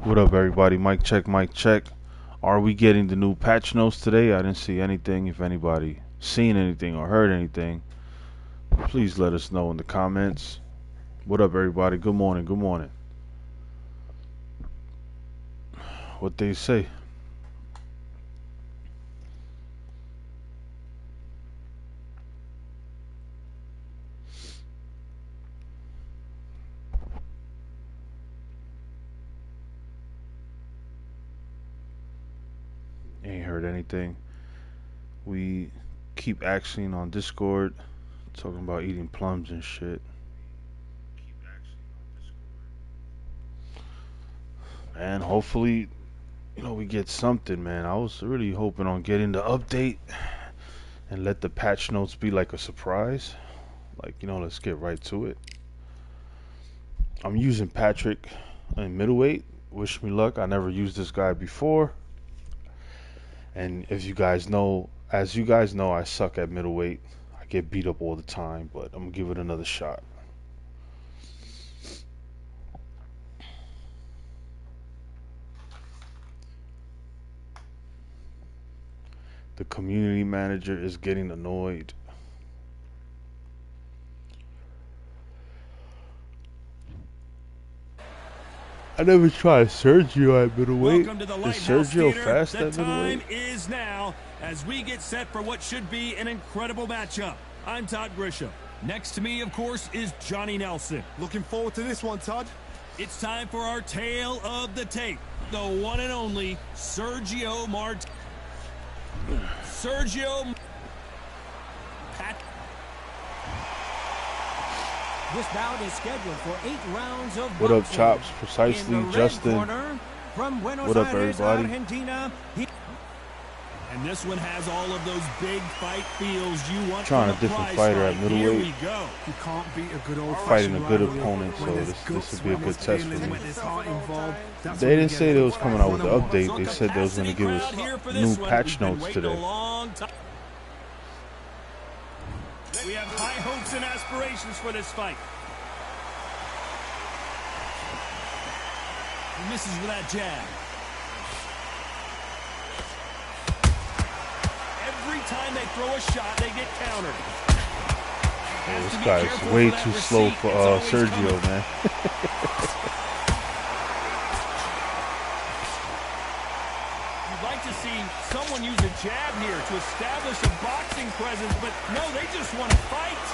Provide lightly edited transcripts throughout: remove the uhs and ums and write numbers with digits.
What up, everybody? Mic check, mic check. Are we getting the new patch notes today? I didn't see anything. If anybody seen anything or heard anything, please let us know in the comments. What up, everybody? Good morning, good morning. What they say? Ain't heard anything. We keep asking on Discord, talking about eating plums and shit. And hopefully, we get something, man. I was really hoping on getting the update and let the patch notes be like a surprise. Like, let's get right to it. I'm using Patrick in middleweight. Wish me luck. I never used this guy before. And as you guys know, I suck at middleweight. I get beat up all the time, but I'm gonna give it another shot. The community manager is getting annoyed. I never tried Sergio at middleweight. Is Sergio fast at middleweight? The time is now as we get set for what should be an incredible matchup. I'm Todd Grisham. Next to me, of course, is Johnny Nelson. Looking forward to this one, Todd. It's time for our tale of the tape. The one and only Sergio This bout is scheduled for 8 rounds of boxing. What up, Chops? Precisely, Justin. From Buenos what up, Aires, everybody? Argentina. And this one has all of those big fight feels you want. Trying a different fighter at middleweight. Here we go. You can't beat a good old Fighting a good opponent, so this would be a good test for me. They didn't say they was coming out with the update. They said they was going to give us new patch notes today. We have high hopes and aspirations for this fight. He misses with that jab. Every time they throw a shot, they get countered. Yeah, this guy's way too slow for Sergio, man. You'd like to see someone use a jab here to establish a boxing presence, but no, they just want to fight.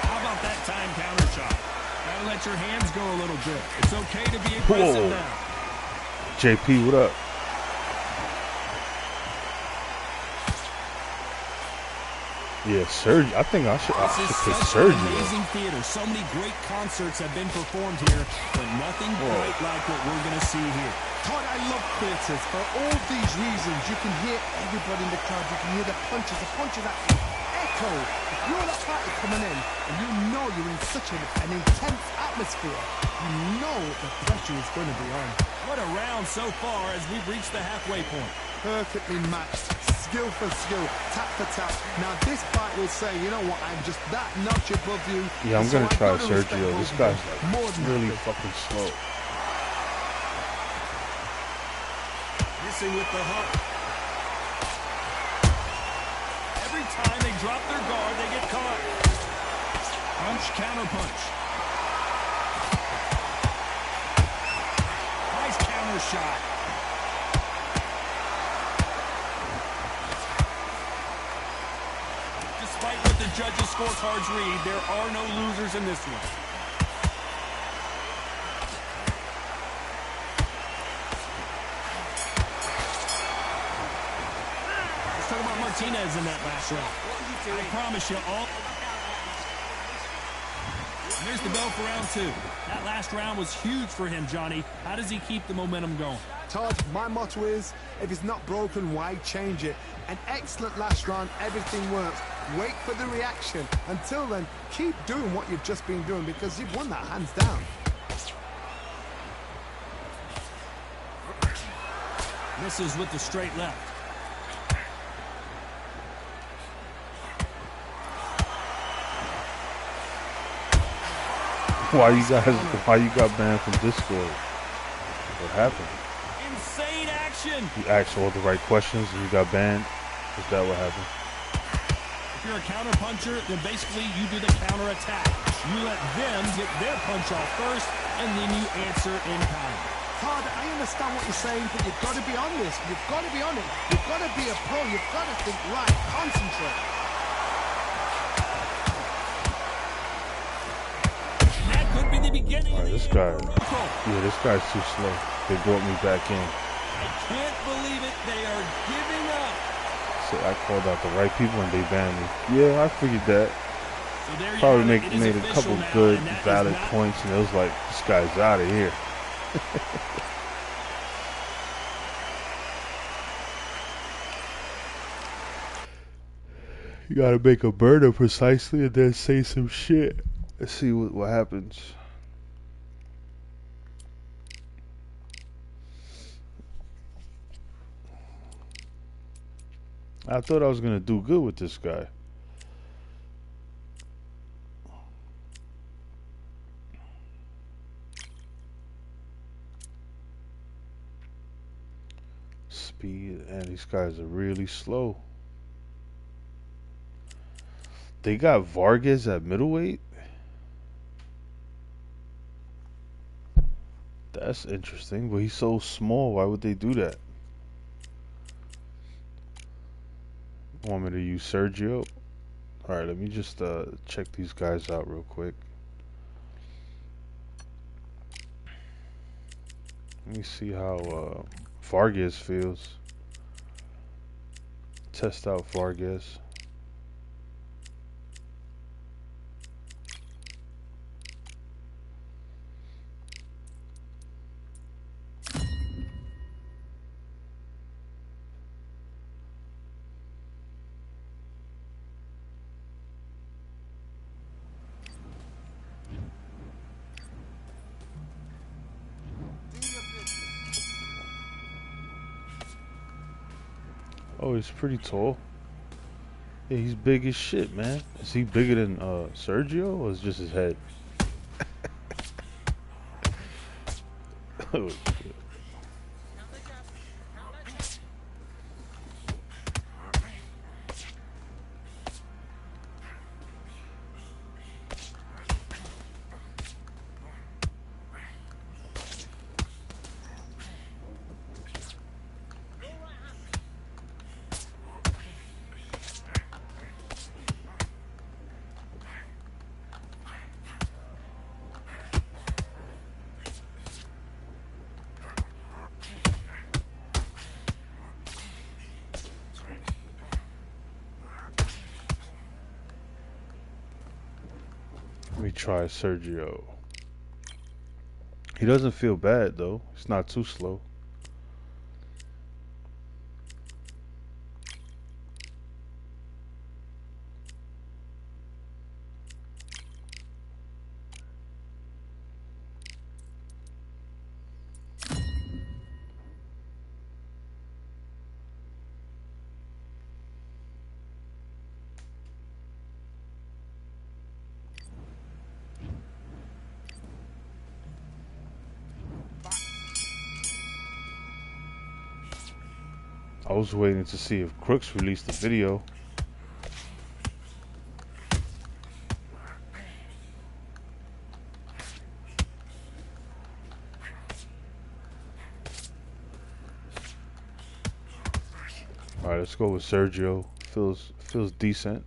How about that time counter shot? Gotta let your hands go a little bit. It's okay to be aggressive now. JP, what up? Yeah, Sergio. I think I should pick Sergio. Amazing theater. So many great concerts have been performed here, but nothing quite like what we're going to see here. Todd, I love theaters for all these reasons. You can hear everybody in the crowd. You can hear the punches that echo. If you're that party coming in and you know you're in such an intense atmosphere, you know the pressure is going to be on. What a round so far as we've reached the halfway point. Perfectly matched, skill for skill, tap for tap. Now this fight will say, you know what, I'm just that notch above you. Yeah, I'm gonna try Sergio. This guy's like really fucking slow. Missing with the hook. Every time they drop their guard, they get caught. Punch, counter punch. Nice counter shot. Despite what the judges' scorecards read, there are no losers in this one. Let's talk about Martinez in that last round. I promise you all. There's the bell for round 2. That last round was huge for him, Johnny. How does he keep the momentum going? Todd, my motto is, if it's not broken, why change it? An excellent last round, everything works. Wait for the reaction. Until then, keep doing what you've just been doing because you've won that hands down. Misses with the straight left. Why you guys? Why you got banned from Discord? What happened? Insane action. You asked all the right questions and you got banned. Is that what happened? If you're a counter puncher, then basically you do the counter attack. You let them get their punch off first, and then you answer in kind. Todd, I understand what you're saying, but you've got to be on this. You've got to be on it. You've got to be a pro. You've got to think right. Concentrate. That could be the beginning. All right, this guy. Yeah, this guy's too slow. They brought me back in. I can't believe it. They are giving up. So I called out the right people and they banned me. Yeah, I figured that. So there you Probably have it. It made is a official couple now, good, and that is valid not- points, and it was like, this guy's out of here. You gotta make a burner precisely and then say some shit. Let's see what happens. I thought I was gonna do good with this guy. Speed, and these guys are really slow. They got Vargas at middleweight? That's interesting, but he's so small. Why would they do that? Want me to use Sergio? Alright, let me just check these guys out real quick. Let me see how Vargas feels. Test out Vargas. Oh, he's pretty tall. Yeah, he's big as shit, man. Is he bigger than Sergio, or is it just his head? Oh, shit. Let me try Sergio. He doesn't feel bad though. It's not too slow. I was waiting to see if Crooks released the video. Alright, let's go with Sergio. Feels decent.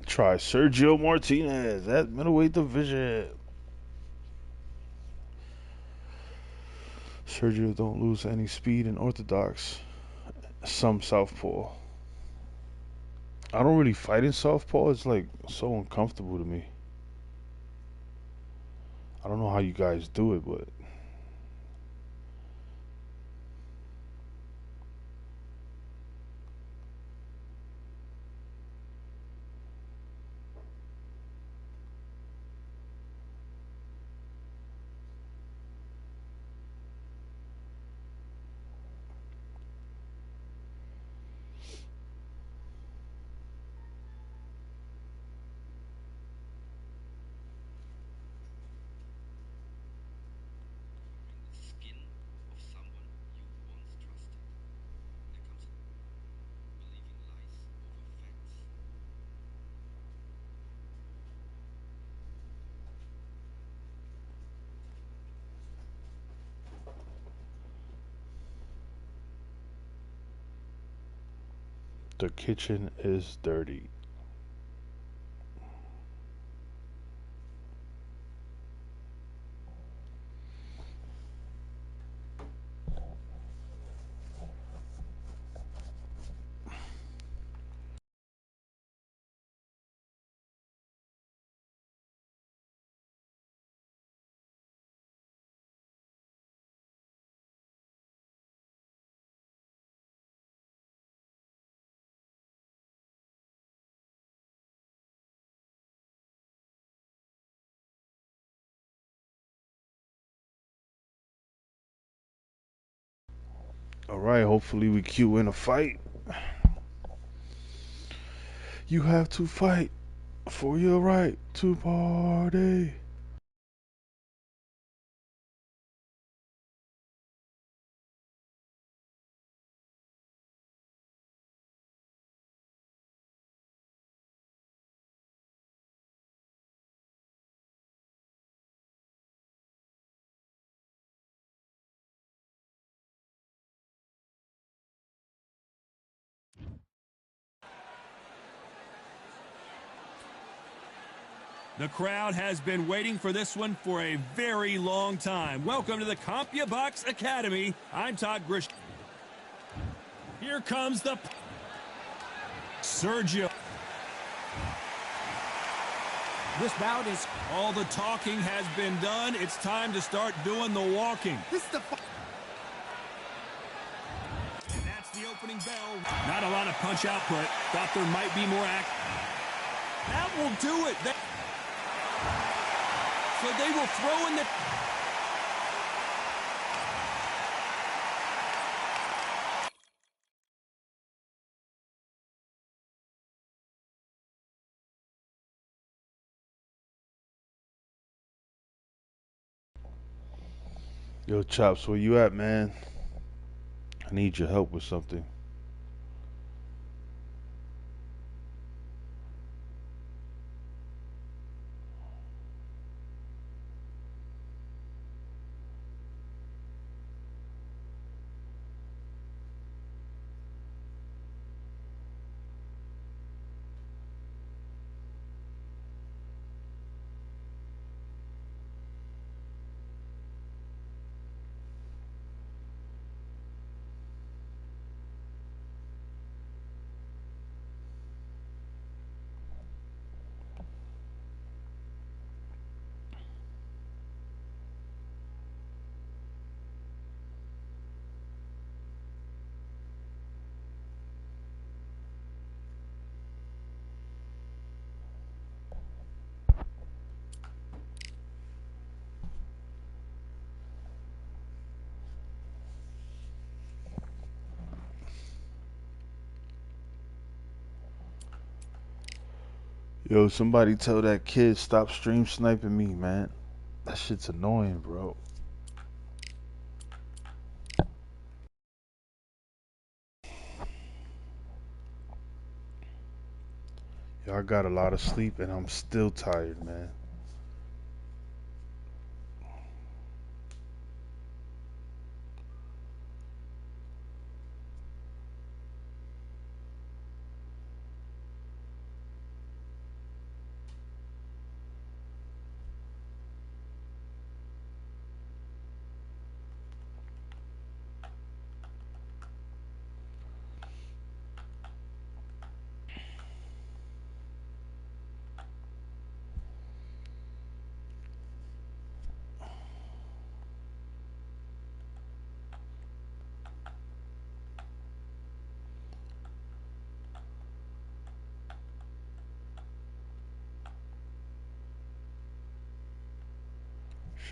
Try Sergio Martinez at middleweight division. Sergio don't lose any speed in orthodox. Some southpaw. I don't really fight in southpaw. It's like so uncomfortable to me. I don't know how you guys do it, but The kitchen is dirty. All right, hopefully we cue in a fight. You have to fight for your right to party. The crowd has been waiting for this one for a very long time. Welcome to the CompuBox Academy. I'm Todd Grisham. Here comes the Sergio. This bout is... All the talking has been done. It's time to start doing the walking. This is the And that's the opening bell. Not a lot of punch output. Thought there might be more act. That will do it. So they will throw in the... Yo, Chops, where you at, man? I need your help with something. Yo, somebody tell that kid stop stream sniping me, man. That shit's annoying, bro. Yo, I got a lot of sleep and I'm still tired, man.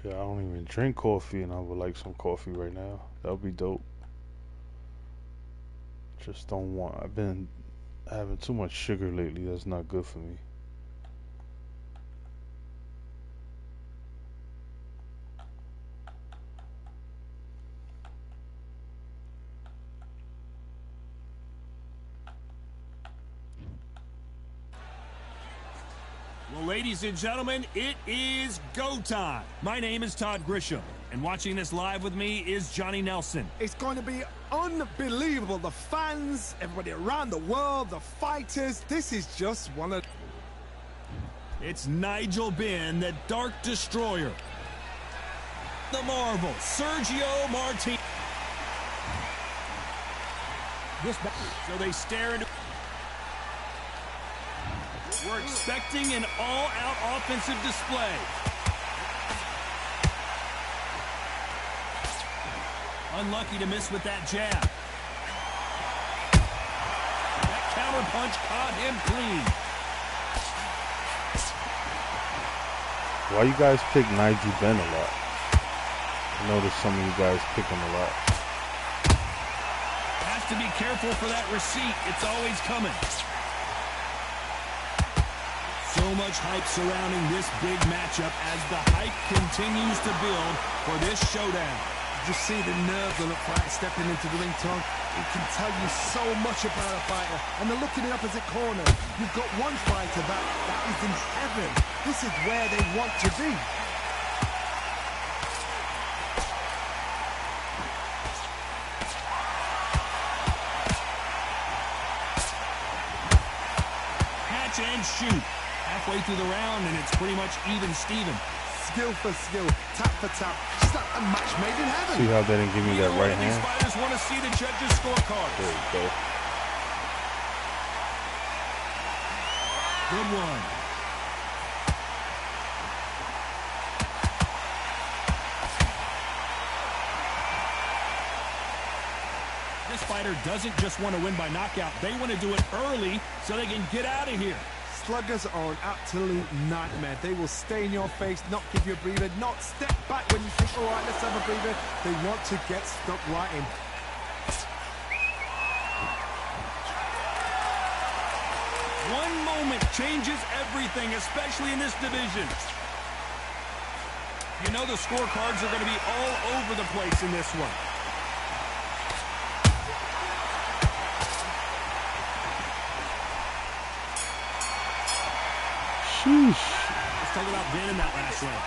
Shit, I don't even drink coffee and I would like some coffee right now. That would be dope. Just don't want. I've been having too much sugar lately. That's not good for me. Well, ladies and gentlemen, it is go time. My name is Todd Grisham, and watching this live with me is Johnny Nelson. It's going to be unbelievable. The fans, everybody around the world, the fighters. This is just one of... It's Nigel Benn, the Dark Destroyer. The Marvel, Sergio Martin. So they stare into... We're expecting an all-out offensive display. Unlucky to miss with that jab. That counter punch caught him clean. Why you guys pick Nigel Benn a lot? I noticed some of you guys pick him a lot. Has to be careful for that receipt. It's always coming. So much hype surrounding this big matchup as the hype continues to build for this showdown. Just see the nerves on the fight stepping into the ring, Tom. It can tell you so much about a fighter. And the look in the opposite corner. You've got one fighter that is in heaven. This is where they want to be. Catch and shoot. Halfway through the round, and it's pretty much even Steven. Skill for skill, tap for tap. Just like a match made in heaven. See how they didn't give me that right hand? These fighters want to see the judges' scorecards. There you go. Good one. This fighter doesn't just want to win by knockout. They want to do it early so they can get out of here. Sluggers are an absolute nightmare. They will stay in your face, not give you a breather, not step back when you think, all right, let's have a breather. They want to get stuck right in. One moment changes everything, especially in this division. You know the scorecards are going to be all over the place in this one. Let's talk about Ben in that last round.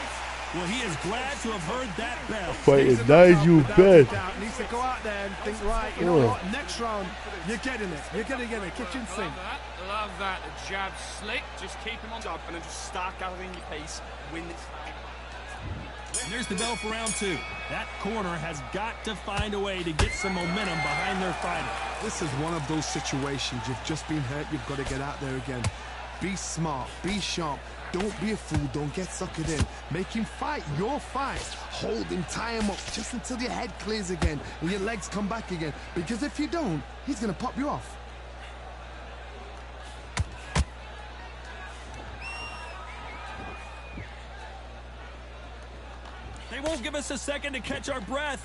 Well, he is glad to have heard that bell. Fighting Nigel Benn. Needs to go out there and think, right, you know what, next round, you're getting it. You're going to get it. Kitchen sink. Love that. The jab slick. Just keep him on top and then just start gathering your pace. Win this fight. And there's the bell for round two. That corner has got to find a way to get some momentum behind their fighter. This is one of those situations. You've just been hurt. You've got to get out there again. Be smart. Be sharp. Don't be a fool. Don't get suckered in. Make him fight your fight. Hold him, tie him up just until your head clears again and your legs come back again. Because if you don't, he's going to pop you off. They won't give us a second to catch our breath.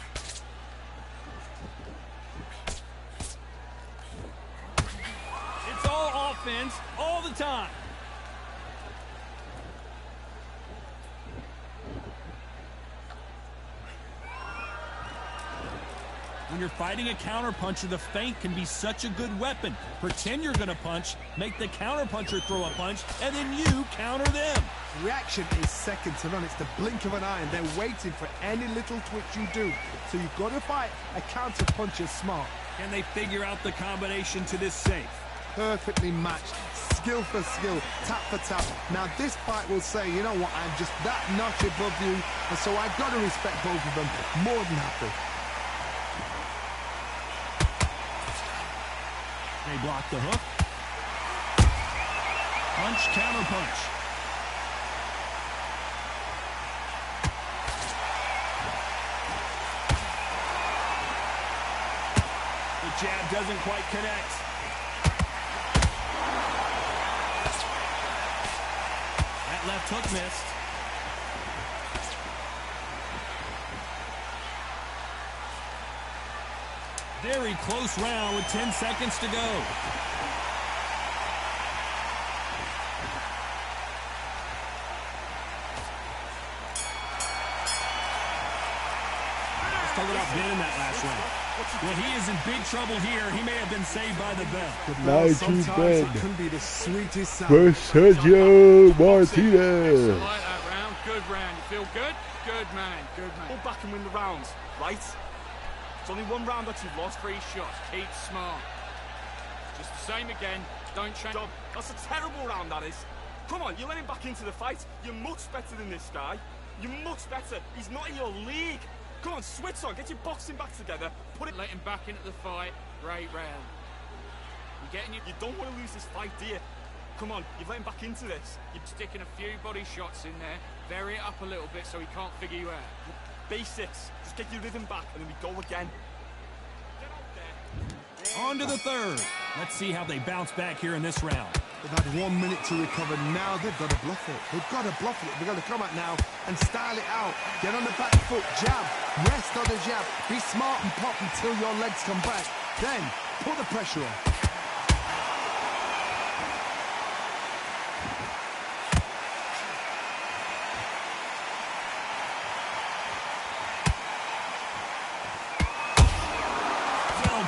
It's all offense all the time. When you're fighting a counterpuncher, the feint can be such a good weapon. Pretend you're going to punch, make the counterpuncher throw a punch, and then you counter them. Reaction is second to none. It's the blink of an eye, and they're waiting for any little twitch you do. So you've got to fight a counterpuncher smart. Can they figure out the combination to this safe? Perfectly matched. Skill for skill, tap for tap. Now this fight will say, you know what, I'm just that notch above you, and so I've got to respect both of them. More than happy. They block the hook. Punch, counter punch. The jab doesn't quite connect. That left hook missed. Very close round with 10 seconds to go. Let's talk about Ben in that last round. Well, he is in big trouble here. He may have been saved by the bell. Nigel Benn Can be the sweetest sound. versus Sergio Martinez. I like that round. Good round. You feel good? Good man. Good man. Pull back and win the rounds, right? only one round that you've lost 3 shots. Keep smart. Just the same again. Don't change. That's a terrible round, that is. Come on, you let him back into the fight. You're much better than this guy. You're much better. He's not in your league. Come on, switch on. Get your boxing back together. Put it. Let him back into the fight. Great round. You don't want to lose this fight, do you? Come on, you've let him back into this. You're sticking a few body shots in there. Vary it up a little bit so he can't figure you out. Basics. Just get your rhythm back, and then we go again. Get out there. On to the third. Let's see how they bounce back here in this round. They've had 1 minute to recover. Now they've got to bluff it. They've got to bluff it. They've got to come out now and style it out. Get on the back foot, jab. Rest on the jab. Be smart and pop until your legs come back. Then put the pressure on.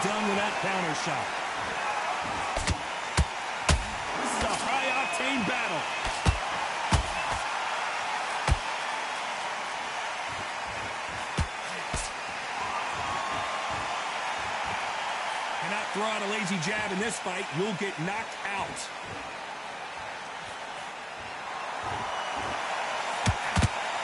Done with that counter shot. This is a high-octane battle. Cannot throw out a lazy jab in this fight. You'll get knocked out.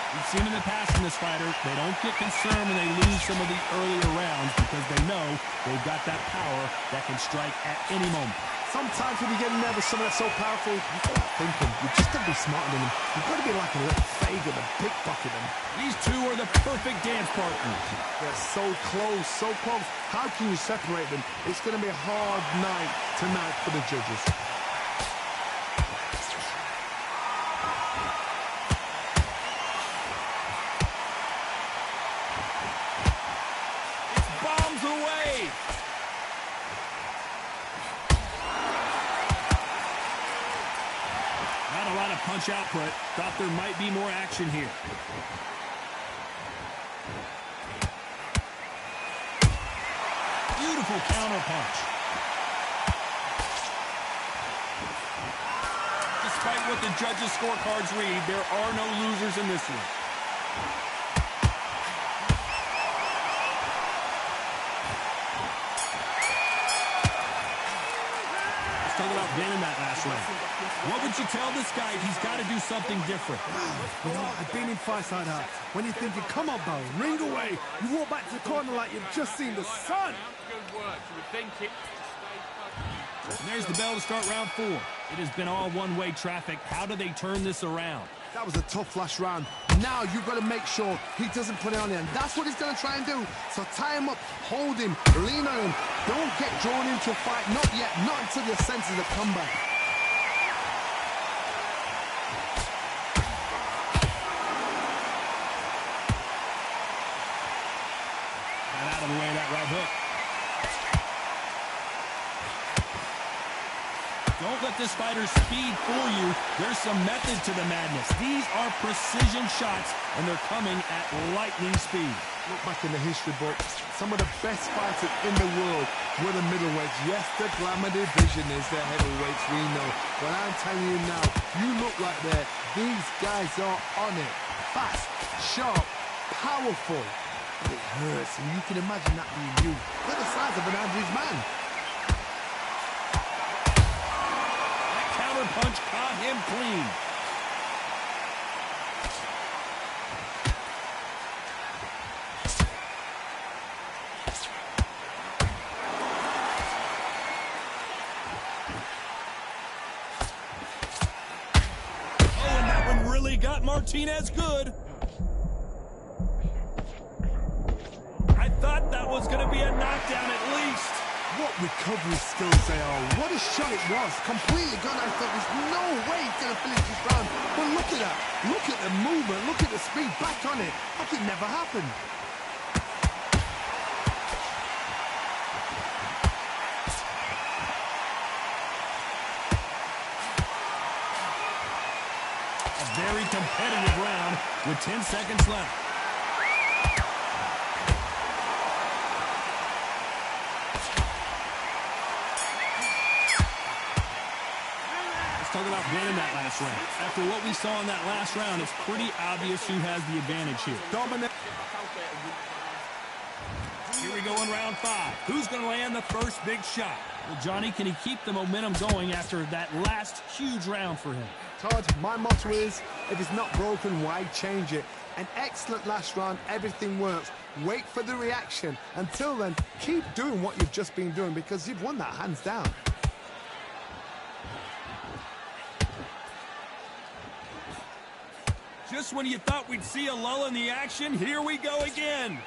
We've seen in the past from this fighter, they don't get concerned when they lose some of the earlier rounds because they know they've got that power that can strike at any moment. Sometimes when you get nervous, someone that's so powerful, you start thinking, you just got to be smarter than them. You've got to be like a little Fagan and pickpocket them. These two are the perfect dance partners. They're so close, so close. How can you separate them? It's going to be a hard night tonight for the judges. Punch output. Thought there might be more action here. Beautiful counter punch. Despite what the judges' scorecards read, there are no losers in this one. Let's talk about winning that last round. What would you tell this guy if he's got to do something different? You know, I've been in fights like that. When you're thinking, come on, Bo, ring away. You walk back to the corner like you've just seen the sun. Good work. You would think it. And there's the bell to start round 4. It has been all one-way traffic. How do they turn this around? That was a tough last round. Now you've got to make sure he doesn't put it on him. That's what he's going to try and do. So tie him up, hold him, lean on him. Don't get drawn into a fight. Not yet. Not until your senses have come back. Out of the way of that right hook. Don't let this fighter's speed fool you. There's some method to the madness. These are precision shots, and they're coming at lightning speed. Look back in the history books. Some of the best fighters in the world were the middleweights. Yes, the glamour division is the heavyweights, we know. But I'm telling you now, you look like that. These guys are on it. Fast, sharp, powerful. But it hurts, and you can imagine that being you. They're the size of an average man. That counter punch caught him clean. Oh, and that one really got Martinez good. Thought that was going to be a knockdown at least. What recovery skills they are. What a shot it was. Completely gone. I thought there's no way he's going to finish this round. But look at that. Look at the movement. Look at the speed. Back on it. Like it never happened. A very competitive round with 10 seconds left. Talk about winning that last round. After what we saw in that last round, it's pretty obvious who has the advantage here. Dominant. Here we go in round 5. Who's going to land the first big shot? Well, Johnny, can he keep the momentum going after that last huge round for him? Todd, my motto is, if it's not broken, why change it? An excellent last round, everything works. Wait for the reaction. Until then, keep doing what you've just been doing because you've won that hands down. Just when you thought we'd see a lull in the action, here we go again.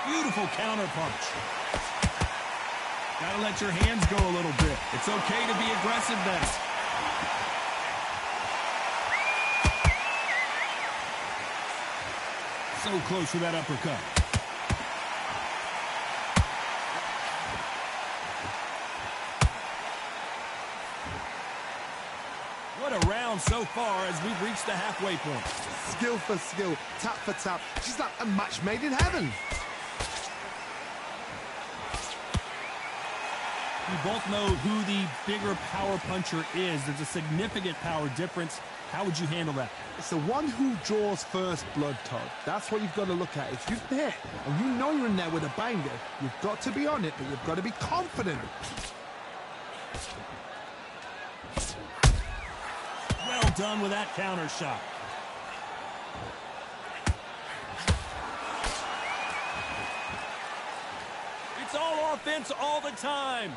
Beautiful counter punch. Gotta let your hands go a little bit. It's okay to be aggressive now. So close for that uppercut. What a round so far as we've reached the halfway point. Skill for skill, tap for tap. Just like a match made in heaven. We both know who the bigger power puncher is. There's a significant power difference. How would you handle that? It's the one who draws first blood, Todd. That's what you've got to look at. If you're there and you know you're in there with a banger, you've got to be on it, but you've got to be confident. Well done with that counter shot. It's all offense all the time.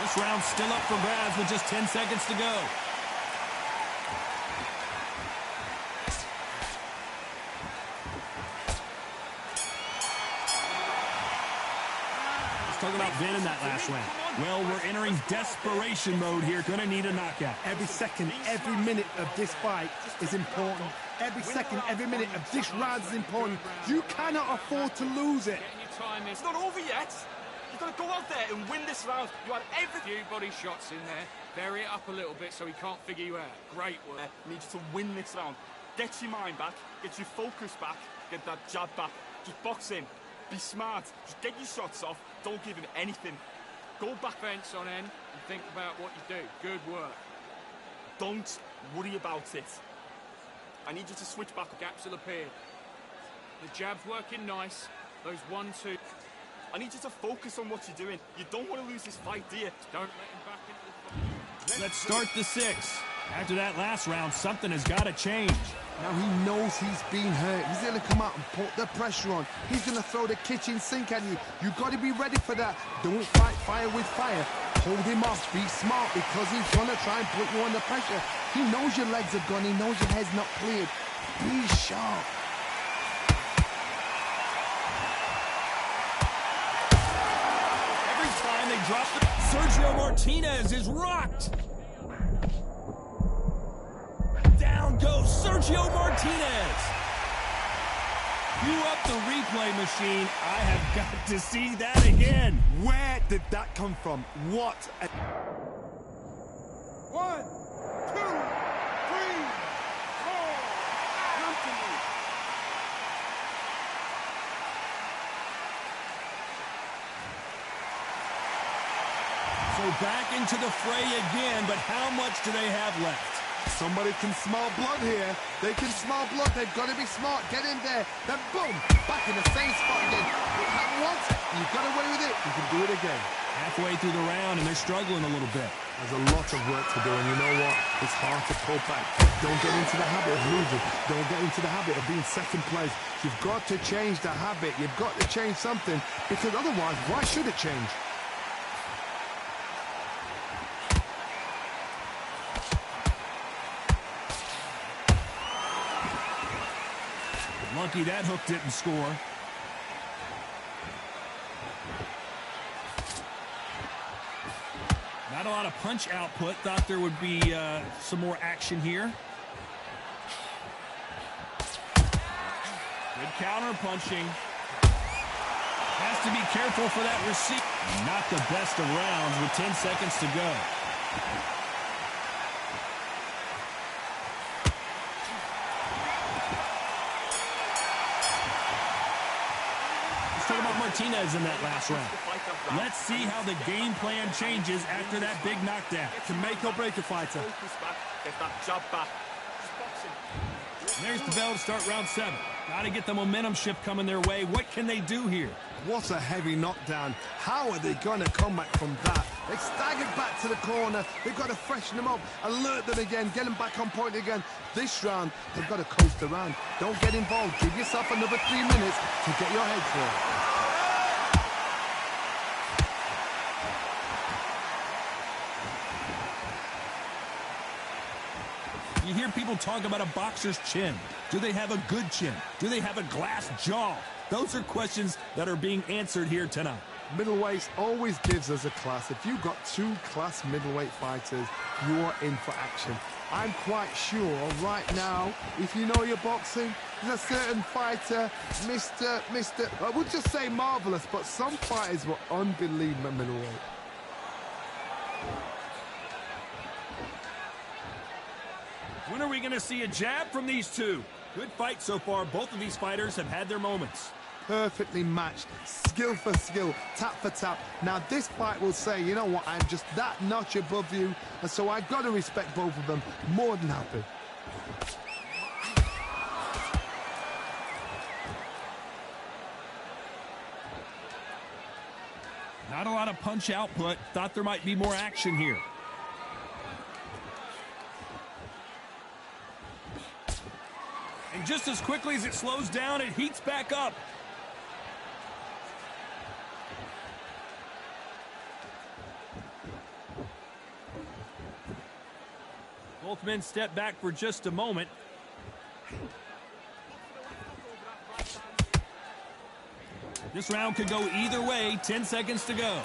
This round's still up for grabs with just 10 seconds to go. Let's talk about Vin in that last round. Well, we're entering desperation mode here. Gonna need a knockout. Every second, every minute of this fight is important. Every second, every minute of this round is important. You cannot afford to lose it. It's not over yet. You've got to go out there and win this round. You had every Few body shots in there. Vary it up a little bit so he can't figure you out. Great work. need you to win this round. Get your mind back, get your focus back, get that jab back. Just box in. Be smart. Just get your shots off. Don't give him anything. Go back Fence on end and think about what you do. Good work. Don't worry about it. I need you to switch back. Gaps will appear. The jab's working nice. Those 1-2. I need you to focus on what you're doing. You don't want to lose this fight, do you? Don't let him back into the fight. Let's start the 6. After that last round, something has got to change. Now he knows he's been hurt. He's going to come out and put the pressure on. He's going to throw the kitchen sink at you. You've got to be ready for that. Don't fight fire with fire. Hold him off. Be smart because he's going to try and put you under pressure. He knows your legs are gone. He knows your head's not cleared. Be sharp. Every time they drop the... Sergio Martinez is rocked. Down goes Sergio Martinez. Cue up the replay machine. I have got to see that again. Where did that come from? What? 1, 2, 3, 4. Come to me. So back into the fray again, but how much do they have left? Somebody can smell blood here. They can smell blood. They've got to be smart. Get in there. Then boom, back in the same spot again. It happened once. You got away with it. You can do it again. Halfway through the round, and they're struggling a little bit. There's a lot of work to do, and you know what? It's hard to pull back. Don't get into the habit of losing. Don't get into the habit of being second place. You've got to change the habit. You've got to change something, because otherwise, why should it change? Lucky that hook didn't score. Not a lot of punch output. Thought there would be some more action here. Good counter punching. Has to be careful for that receipt. Not the best of rounds with 10 seconds to go. Martinez in that last round. Let's see how the game plan changes after that big knockdown. Can make or break a fighter. Get that jab back. There's the bell to start round 7. Got to get the momentum shift coming their way. What can they do here? What a heavy knockdown. How are they going to come back from that? They staggered back to the corner. They've got to freshen them up, alert them again, get them back on point again. This round, they've got to coast around. Don't get involved. Give yourself another 3 minutes to get your head clear. You hear people talk about a boxer's chin. Do they have a good chin? Do they have a glass jaw? Those are questions that are being answered here tonight. Middleweight always gives us a class. If you've got 2 class middleweight fighters, you're in for action. I'm quite sure right now, if you know your boxing, there's a certain fighter, Mr. I would just say marvelous, but some fighters were unbelievable middleweight. When are we going to see a jab from these two? Good fight so far. Both of these fighters have had their moments. Perfectly matched, skill for skill, tap for tap. Now this fight will say, you know what, I'm just that notch above you, and so I've got to respect both of them. More than happy. Not a lot of punch output. Thought there might be more action here. And just as quickly as it slows down, it heats back up. Both men step back for just a moment. This round could go either way. 10 seconds to go.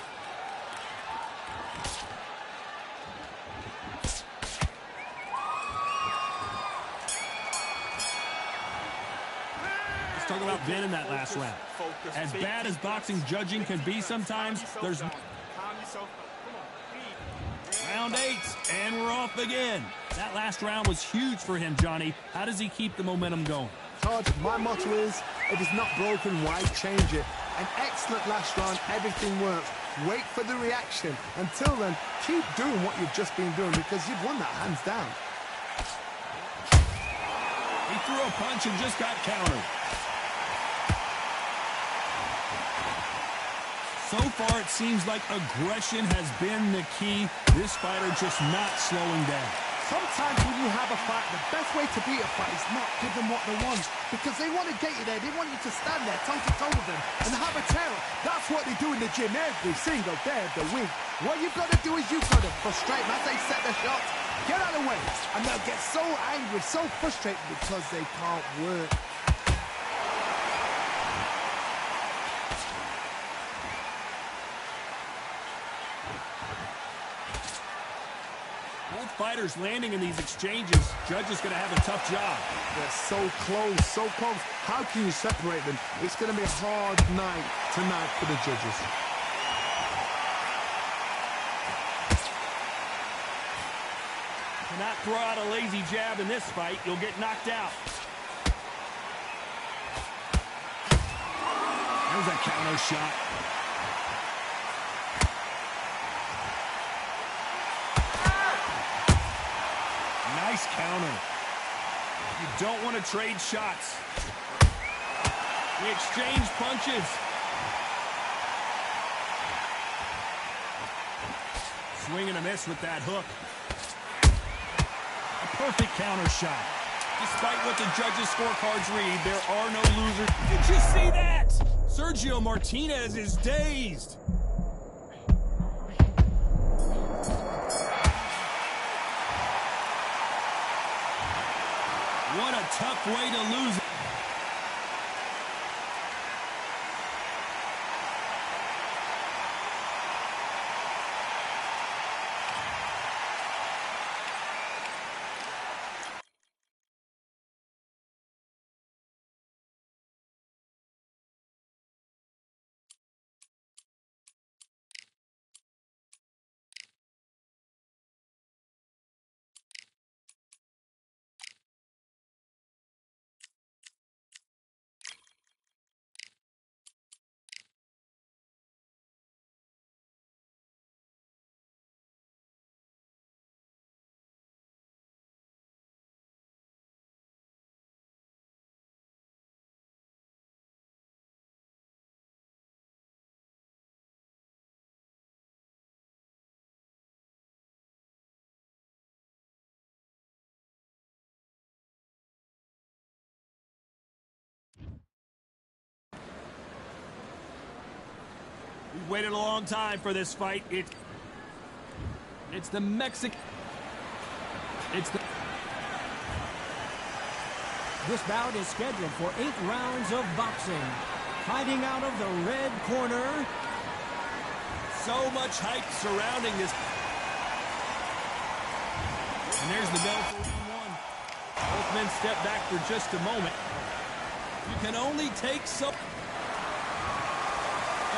Let's talk about Ben in that last round. As bad as boxing judging can be sometimes, there's... Round 8, and we're off again. That last round was huge for him, Johnny. How does he keep the momentum going? Todd, my motto is, if it's not broken, why change it? An excellent last round, everything works. Wait for the reaction. Until then, keep doing what you've just been doing because you've won that hands down. He threw a punch and just got countered. So far, it seems like aggression has been the key. This fighter just not slowing down. Sometimes when you have a fight, the best way to beat a fight is not give them what they want. Because they want to get you there. They want you to stand there toe-to-toe with them and have a terror. That's what they do in the gym every single day of the week. What you've got to do is you've got to frustrate them as they set the shots. Get out of the way. And they'll get so angry, so frustrated because they can't work. Both fighters landing in these exchanges. Judge is going to have a tough job. They're so close, so close. How can you separate them? It's going to be a hard night tonight for the judges. Cannot throw out a lazy jab in this fight. You'll get knocked out. There's a counter shot. Nice counter. You don't want to trade shots. They exchange punches. Swing and a miss with that hook. A perfect counter shot. Despite what the judges' scorecards read, there are no losers. Did you see that? Sergio Martinez is dazed. What a tough way to lose it. waited a long time for this fight. It's the Mexican. This bout is scheduled for 8 rounds of boxing. Fighting out of the red corner. So much hype surrounding this. And there's the bell for round 1. Both men step back for just a moment. You can only take so.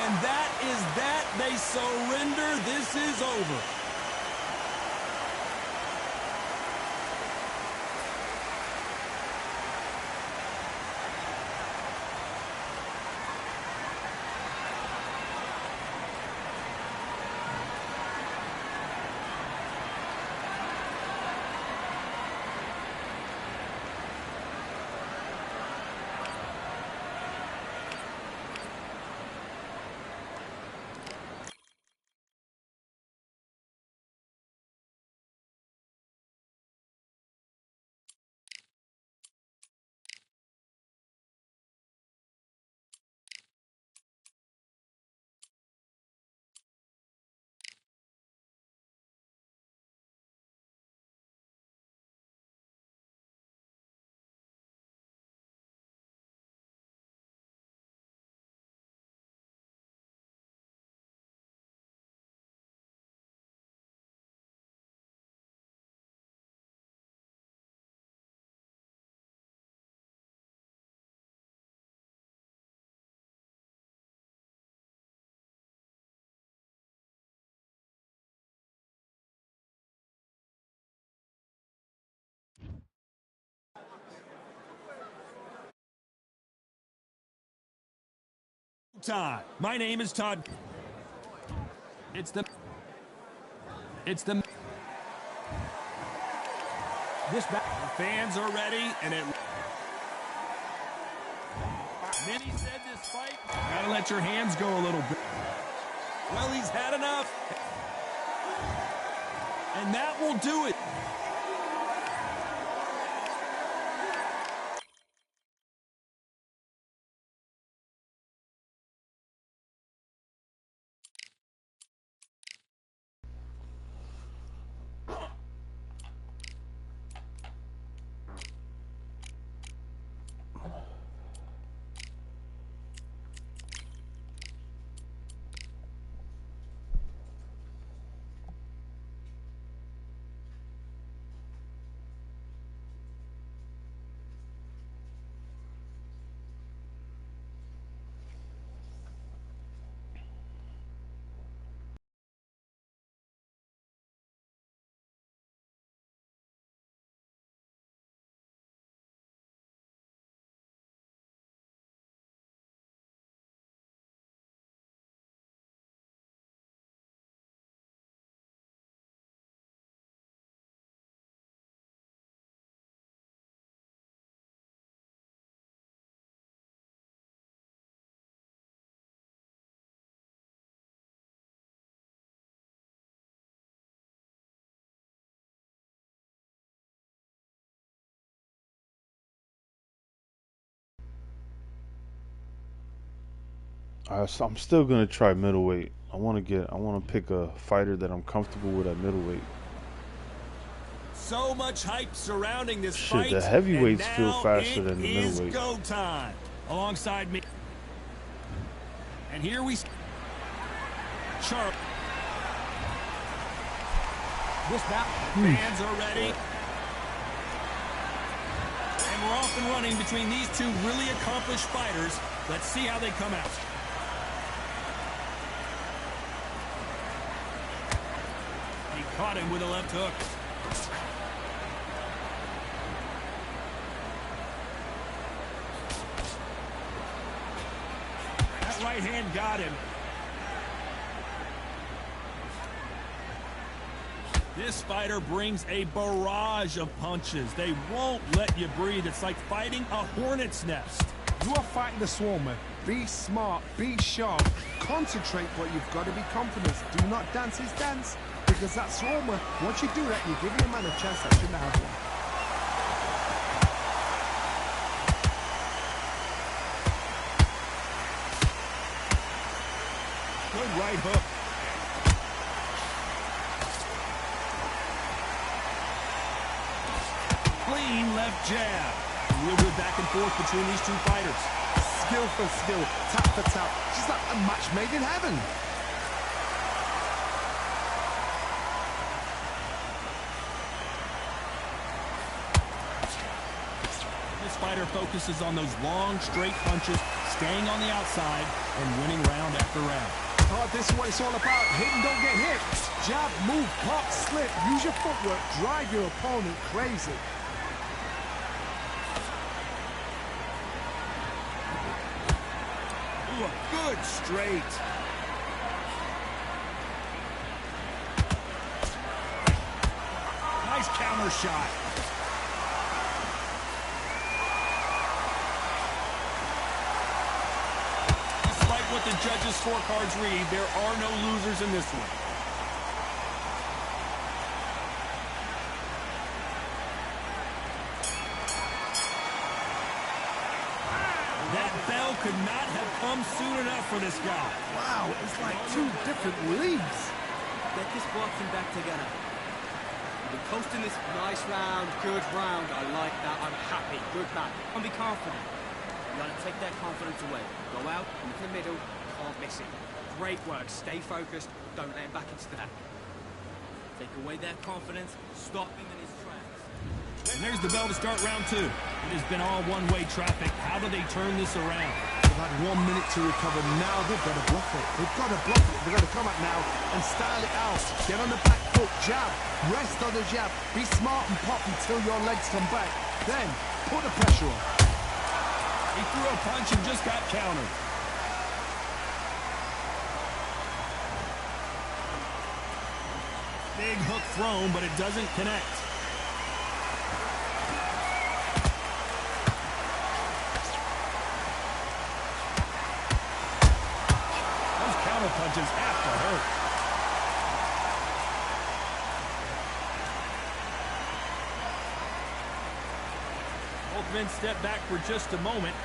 And that is that. They surrender. This is over. Time. My name is Todd. It's the. This The fans are ready, and many said this fight. Gotta let your hands go a little bit. Well, he's had enough, and that will do it. I'm still gonna try middleweight. I want to pick a fighter that I'm comfortable with at middleweight. So much hype surrounding this Shit, fight. the heavyweights and feel now faster than the it is middleweight. go time. Alongside me. And here we Sharp. bout. Fans are ready. And we're off and running between these two really accomplished fighters. Let's see how they come out. He caught him with a left hook. That right hand got him. This fighter brings a barrage of punches. They won't let you breathe. It's like fighting a hornet's nest. You are fighting the swarmer. Be smart, be sharp, concentrate, but you've got to be confident. Do not dance his dance, because that swarmer, once you do that, you're giving a man a chance that shouldn't have one. Good right hook. Clean left jab. Real good back and forth between these two fighters. Skill for skill, tap for tap. She's like a match made in heaven. This fighter focuses on those long, straight punches, staying on the outside, and winning round after round. Oh, this is what it's all about. Hit and don't get hit. Jab, move, pop, slip. Use your footwork. Drive your opponent crazy. Ooh, a good straight. Nice counter shot. Despite what the judges' scorecards read, there are no losers in this one. That bell could not have come soon enough for this guy. Wow, it's like two different leagues. Get this boxing back together. You've been coasting this nice round, good round. I like that. I'm happy. Good man. And be confident. You gotta take that confidence away. Go out, into the middle, can't miss it. Great work. Stay focused. Don't let him back into that. Take away that confidence. Stop him in his tracks. And there's the bell to start round two. It has been all one-way traffic. How do they turn this around? They've had 1 minute to recover. Now they've got to bluff it. They've got to bluff it. They've got to come out now and style it out. Get on the back foot, jab. Rest on the jab. Be smart and pop until your legs come back. Then put the pressure on. He threw a punch and just got countered. Big hook thrown, but it doesn't connect. Those counter punches have to hurt. Both men step back for just a moment.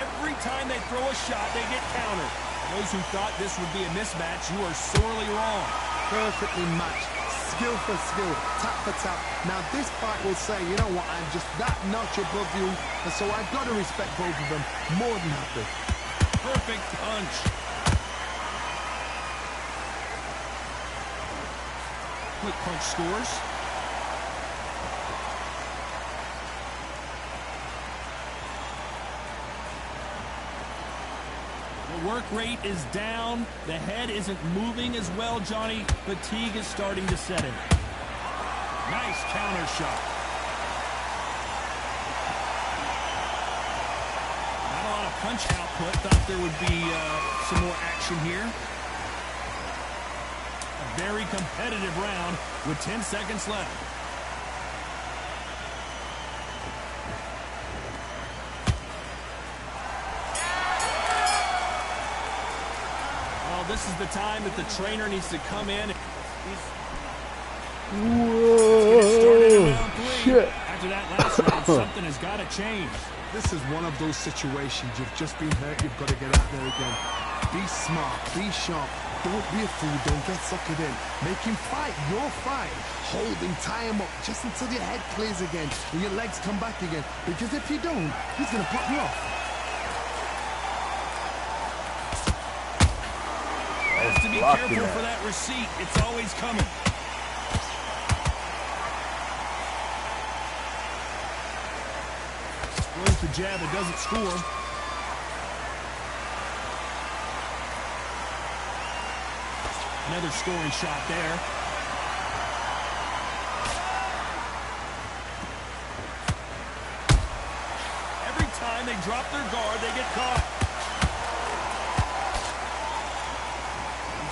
Every time they throw a shot, they get countered. Those who thought this would be a mismatch, you are sorely wrong. Perfectly matched. Skill for skill, tap for tap. Now this fight will say, you know what, I'm just that notch above you, and so I've got to respect both of them. More than happy. Perfect punch. Quick punch scores. The work rate is down. The head isn't moving as well, Johnny. Fatigue is starting to set in. Nice counter shot. Not a lot of punch output. Thought there would be some more action here. A very competitive round with 10 seconds left. Well, this is the time that the trainer needs to come in. Whoa, shit. After that last round, something has got to change. This is one of those situations. You've just been hurt. You've got to get out there again. Be smart. Be sharp. Don't be a fool. Don't get suckered in. Make him fight your fight. Hold him. Tie him up just until your head clears again and your legs come back again. Because if you don't, he's going to pop you off. Has to be careful for that receipt. It's always coming. Throws the jab. It doesn't score. Another scoring shot there. Every time they drop their guard, they get caught.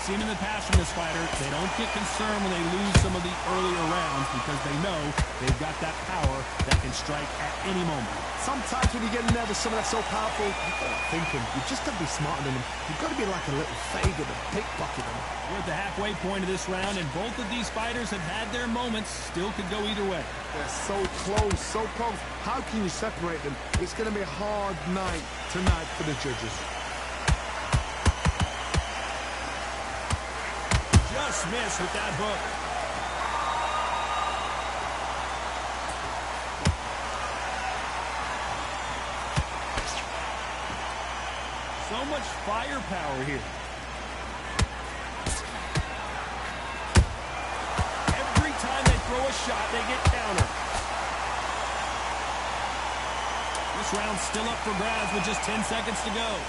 seen in the past from this fighter, they don't get concerned when they lose some of the earlier rounds because they know they've got that power that can strike at any moment. Sometimes when you get in there with someone that's so powerful, you've got to think him. You've just got to be smarter than him. You've got to be like a little faggot and pickpocket him. We're at the halfway point of this round, and both of these fighters have had their moments. Still could go either way. They're so close, so close. How can you separate them? It's going to be a hard night tonight for the judges. Just missed with that hook. So much firepower here. Every time they throw a shot, they get countered. This round's still up for grabs with just 10 seconds to go.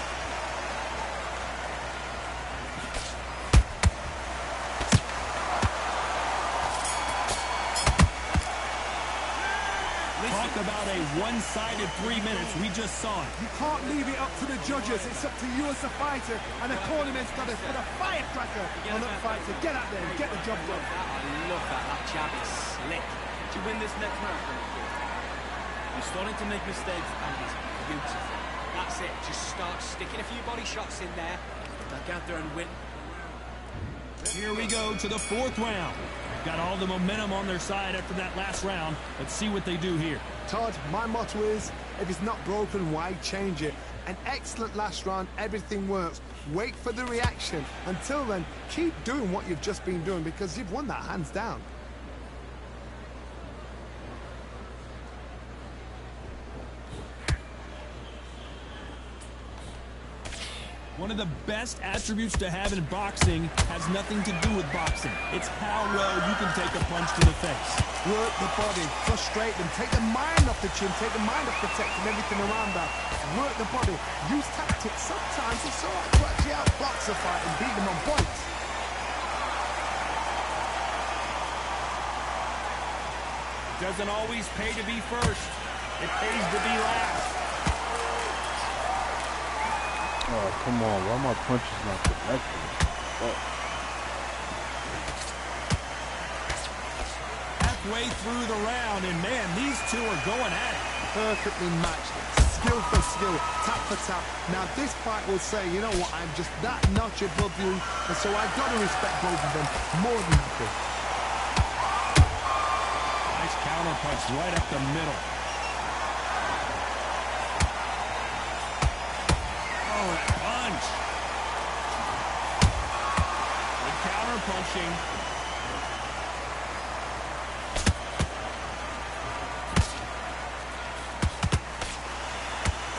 Talk about a one-sided 3 minutes. We just saw it. You can't leave it up to the judges. It's up to you as a fighter, and the cornerman's got to put a firecracker on that fighter. Get out there and get the job done. I love that. That jab is slick. Do you win this next round? You're starting to make mistakes, and it's beautiful. That's it. Just start sticking a few body shots in there. Now get out there and win. Here we go to the fourth round. Got all the momentum on their side after that last round. Let's see what they do here. Todd, my motto is, if it's not broken, why change it? An excellent last round, everything works. Wait for the reaction. Until then, keep doing what you've just been doing because you've won that hands down. One of the best attributes to have in boxing has nothing to do with boxing. It's how well you can take a punch to the face. Work the body, frustrate them, take the mind off the chin, take the mind off protecting everything around that. Work the body, use tactics. Sometimes it's all right to actually outbox a fight and beat them on points. It doesn't always pay to be first. It pays to be last. Oh, come on. Why my punches not connecting? Oh. Halfway through the round, and man, these two are going at it. Perfectly matched. Skill for skill, tap for tap. Now this fight will say, you know what, I'm just that notch above you, and so I've got to respect both of them more than happy. Nice counter punch right up the middle. Oh, that punch. Good counter punching.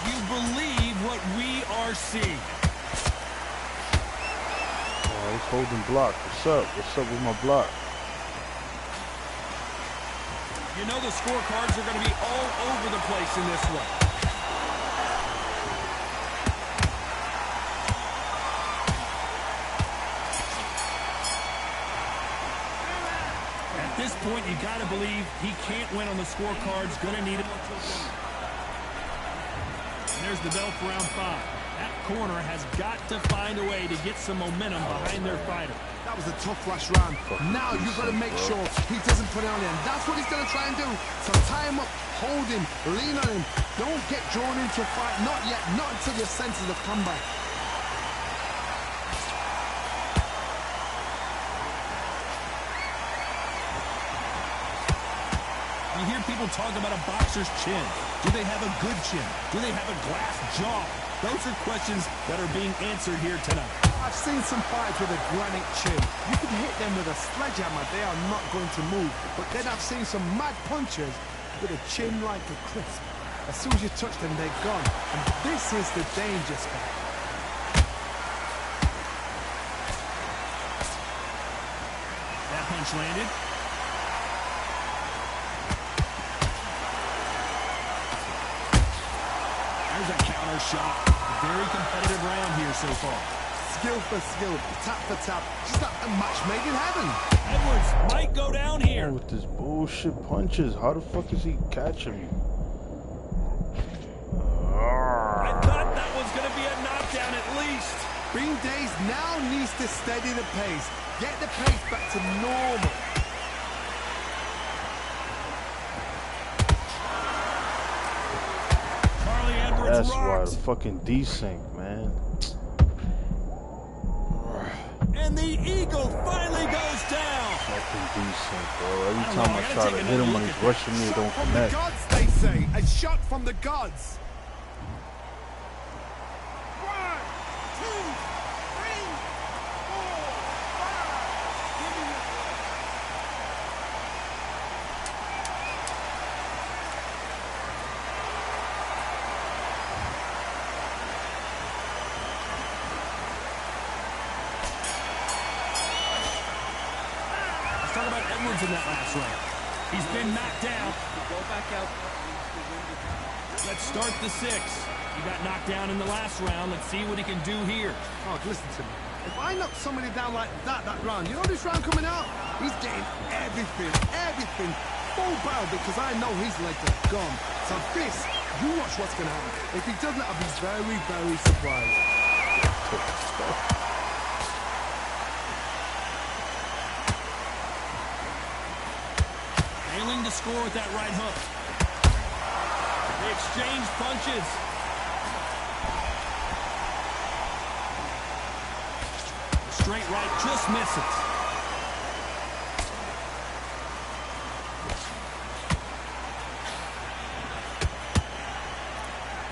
You believe what we are seeing. Oh, he's holding block. What's up? What's up with my block? You know the scorecards are going to be all over the place in this one. At this point, you got to believe he can't win on the scorecards. Going to need it. And there's the bell for round 5. That corner has got to find a way to get some momentum behind their fighter. That was a tough last round. Now you've got to make sure he doesn't put it on him. That's what he's going to try and do. So tie him up, hold him, lean on him. Don't get drawn into a fight. Not yet. Not until your senses have come back. You hear people talk about a boxer's chin. Do they have a good chin? Do they have a glass jaw? Those are questions that are being answered here tonight. I've seen some fights with a granite chin. You can hit them with a sledgehammer. They are not going to move. But then I've seen some mad punchers with a chin like a crisp. As soon as you touch them, they're gone. And this is the danger spot. That punch landed. There's a counter shot. Very competitive round here so far. Skill for skill, tap for tap. Just like a match made in heaven. Edwards might go down here. With this bullshit punches, how the fuck is he catching me? I thought that was going to be a knockdown at least. Bean Days now needs to steady the pace. Get the pace back to normal. Charlie Edwards That's why rocked. the fucking desync, man. And the Eagle finally goes down. Fucking desync, bro. Every I don't time know, I I gotta try take to another hit him when look he's at that. rushing me, it don't From the connect. gods, they say. A shot from the gods. 1, 2, 3, 4, 5. Give me your Let's talk about Edwards in that last round. He's been knocked down. Go back out. Let's start the 6. He got knocked down in the last round. Let's see what he can do here. Oh, listen to me. If I knock somebody down like that round, you know this round coming out? He's getting everything full barrel because I know his legs are gone. So this, you watch what's going to happen. If he doesn't, I'll be very, very surprised. Failing to score with that right hook. They exchange punches. The straight right just misses.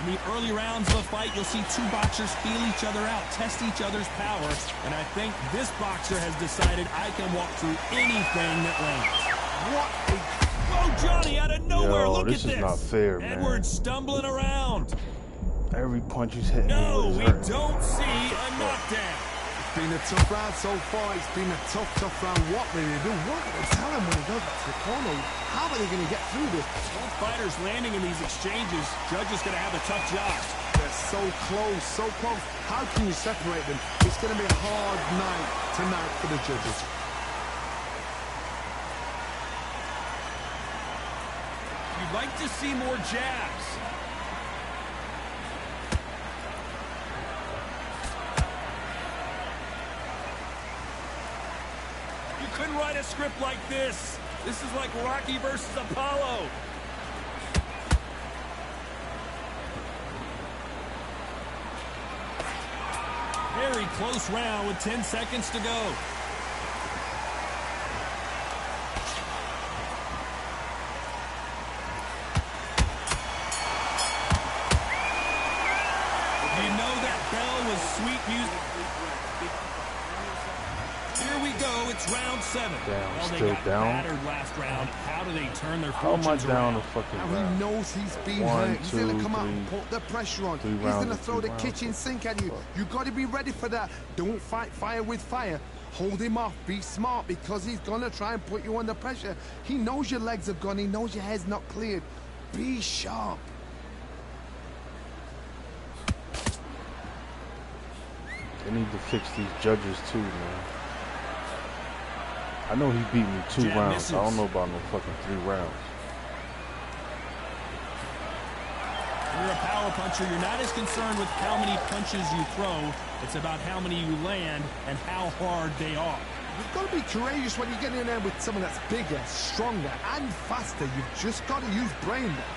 In the early rounds of a fight, you'll see two boxers feel each other out, test each other's power, and I think this boxer has decided I can walk through anything that lands. What a... Whoa, Johnny, out of nowhere, Yo, look this at is this. not fair, man. Edwards stumbling around. Every punch he's hitting No, me we with is hurting. don't see a knockdown. It's been a tough round so far. It's been a tough round. What will they do? What will they tell him when he goes back to the corner? How are they going to get through this? Both fighters landing in these exchanges. Judge is going to have a tough job. They're so close, so close. How can you separate them? It's going to be a hard night tonight for the judges. You'd like to see more jabs. You couldn't write a script like this. This is like Rocky versus Apollo. Very close round with 10 seconds to go. You know that bell was sweet music. Here we go. It's round 7. Damn, Well, they still got down? battered last round. How do they turn their How am I fortunes down around? a fucking Now he round? knows he's been 1, hurt. He's going 2, to come out and 3, put the pressure on. 3 He's rounds going to or throw 2 the rounds. kitchen sink at you. You've got to be ready for that. Don't fight fire with fire. Hold him off. Be smart because he's going to try and put you under pressure. He knows your legs are gone. He knows your head's not cleared. Be sharp. They need to fix these judges too, man. I know he beat me 2 Jab rounds. misses. I don't know about no fucking 3 rounds. When you're a power puncher, you're not as concerned with how many punches you throw. It's about how many you land and how hard they are. You've got to be courageous when you get in there with someone that's bigger, stronger, and faster. You've just got to use brain there.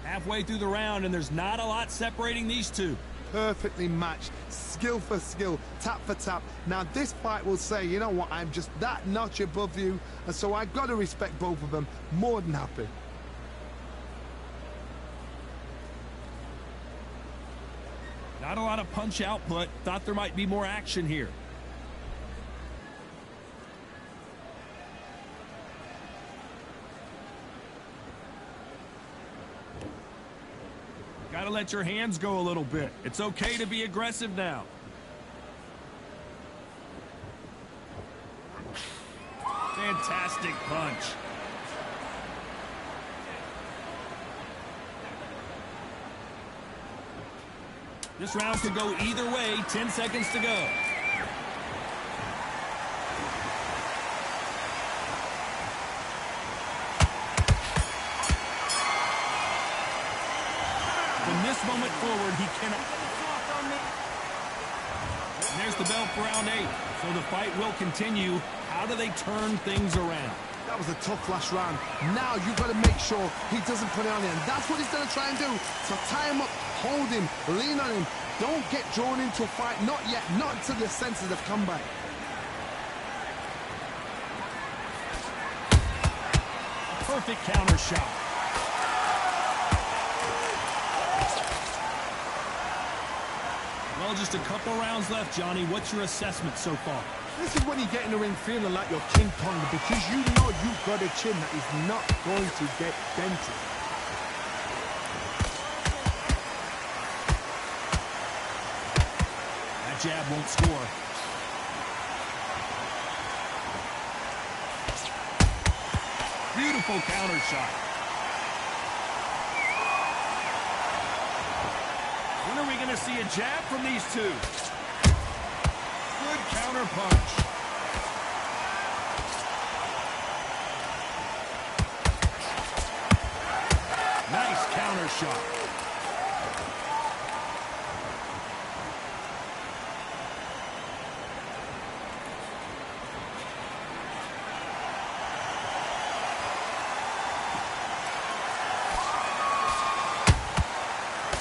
Halfway through the round, and there's not a lot separating these two. Perfectly matched, skill for skill, tap for tap. Now this fight will say, you know what, I'm just that notch above you, and so I've got to respect both of them. More than happy. Not a lot of punch output. Thought there might be more action here. Got to let your hands go a little bit. It's okay to be aggressive now. Fantastic punch. This round could go either way. 10 seconds to go. this moment forward, he cannot. And there's the bell for round 8. So the fight will continue. How do they turn things around? That was a tough last round. Now you've got to make sure he doesn't put it on him. That's what he's going to try and do. So tie him up, hold him, lean on him. Don't get drawn into a fight. Not yet. Not until your senses have come back. Perfect counter shot. Well, just a couple rounds left, Johnny. What's your assessment so far? This is when you get in the ring feeling like you're King Kong, because you know you've got a chin that is not going to get dented. That jab won't score. Beautiful counter shot. When are we going to see a jab from these two? Good counter punch. Nice counter shot.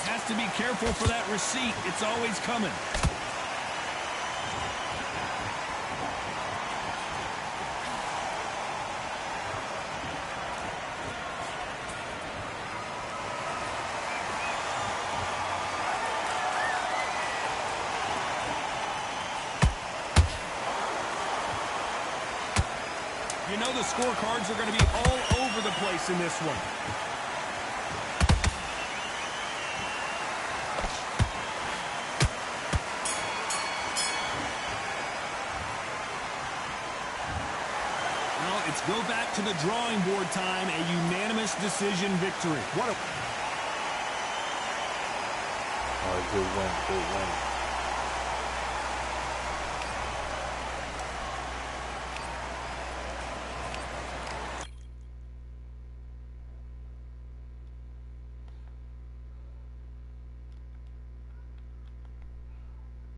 Has to be careful for that receipt. It's always coming. You know the scorecards are going to be all over the place in this one. Well, it's go back to the drawing board time, a unanimous decision victory. All right, good win, good win.